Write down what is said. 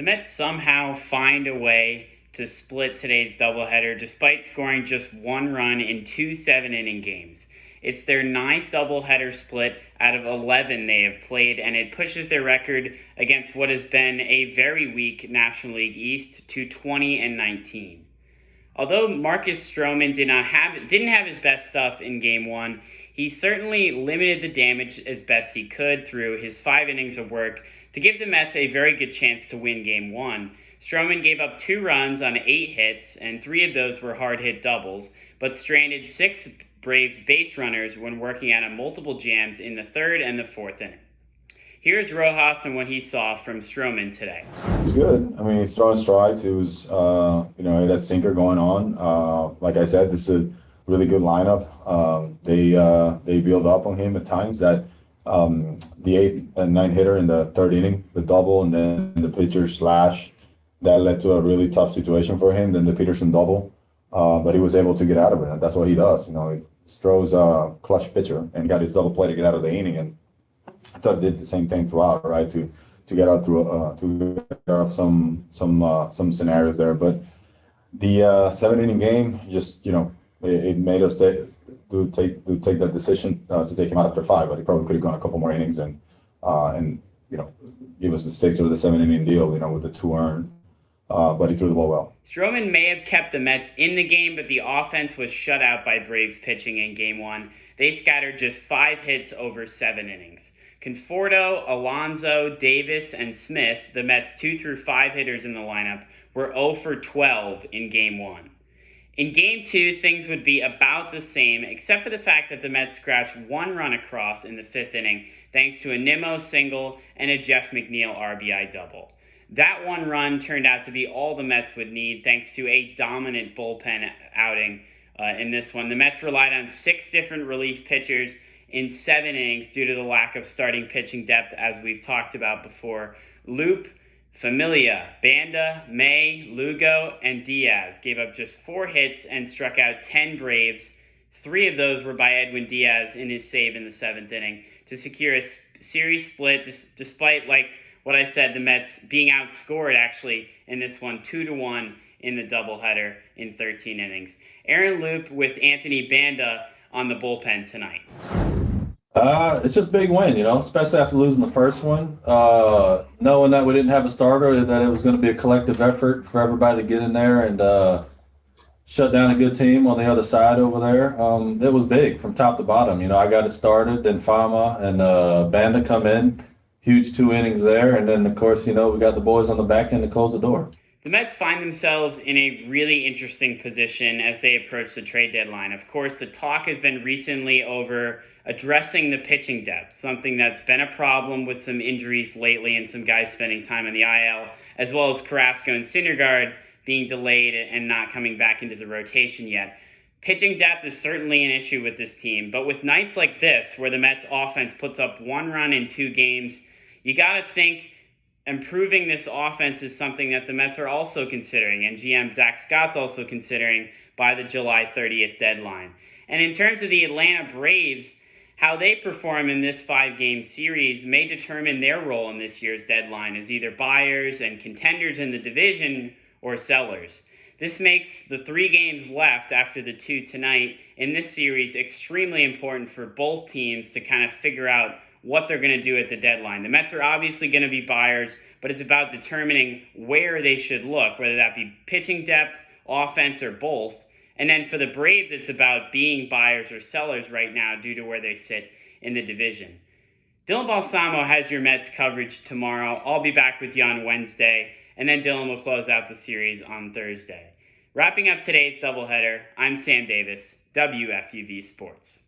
The Mets somehow find a way to split today's doubleheader despite scoring just one run in two seven-inning games. It's their ninth doubleheader split out of 11 they have played, and it pushes their record against what has been a very weak National League East to 20-19. Although Marcus Stroman didn't have his best stuff in Game 1, he certainly limited the damage as best he could through his 5 innings of work to give the Mets a very good chance to win Game 1. Stroman gave up 2 runs on 8 hits, and 3 of those were hard-hit doubles, but stranded 6 Braves base runners when working out on multiple jams in the 3rd and the 4th inning. Here's Rojas and what he saw from Stroman today. It's good. I mean, he's throwing strikes. It was, he had that sinker going on. Like I said, this is a really good lineup. They build up on him at times. That the 8th and 9th hitter in the 3rd inning, the double, and then the pitcher slash, that led to a really tough situation for him. Then the Peterson double, but he was able to get out of it, and that's what he does. He throws a clutch pitcher and got his double play to get out of the inning, and I thought he did the same thing throughout, right? To get out through to get out of some scenarios there, but the 7-inning game just it made us take that decision to take him out after 5, but he probably could have gone a couple more innings and give us the 6 or the 7-inning deal, with the 2 earned. But he threw the ball well. Stroman may have kept the Mets in the game, but the offense was shut out by Braves pitching in Game 1. They scattered just 5 hits over 7 innings. Conforto, Alonso, Davis, and Smith, the Mets' 2 through 5 hitters in the lineup, were 0 for 12 in Game 1. In Game 2, things would be about the same, except for the fact that the Mets scratched 1 run across in the 5th inning, thanks to a Nimmo single and a Jeff McNeil RBI double. That 1 run turned out to be all the Mets would need, thanks to a dominant bullpen outing in this one. The Mets relied on 6 different relief pitchers in 7 innings due to the lack of starting pitching depth, as we've talked about before. Loop, Familia, Banda, May, Lugo, and Diaz gave up just 4 hits and struck out 10 Braves. 3 of those were by Edwin Diaz in his save in the 7th inning to secure a series split, despite, what I said, the Mets being outscored actually in this one 2-1 in the doubleheader in 13 innings. Aaron Loop with Anthony Banda on the bullpen tonight. It's just a big win, especially after losing the first one. Knowing that we didn't have a starter, that it was going to be a collective effort for everybody to get in there and shut down a good team on the other side over there. It was big from top to bottom. I got it started, then Fama and Banda come in. Huge 2 innings there, and then, of course, we got the boys on the back end to close the door. The Mets find themselves in a really interesting position as they approach the trade deadline. Of course, the talk has been recently over addressing the pitching depth, something that's been a problem with some injuries lately and some guys spending time on the IL, as well as Carrasco and Syndergaard being delayed and not coming back into the rotation yet. Pitching depth is certainly an issue with this team, but with nights like this, where the Mets offense puts up 1 run in 2 games, you got to think improving this offense is something that the Mets are also considering, and GM Zach Scott's also considering by the July 30th deadline. And in terms of the Atlanta Braves, how they perform in this 5-game series may determine their role in this year's deadline as either buyers and contenders in the division or sellers. This makes the 3 games left after the 2 tonight in this series extremely important for both teams to kind of figure out what they're going to do at the deadline. The Mets are obviously going to be buyers, but it's about determining where they should look, whether that be pitching depth, offense, or both. And then for the Braves, it's about being buyers or sellers right now due to where they sit in the division. Dylan Balsamo has your Mets coverage tomorrow. I'll be back with you on Wednesday, and then Dylan will close out the series on Thursday. Wrapping up today's doubleheader, I'm Sam Davis, WFUV Sports.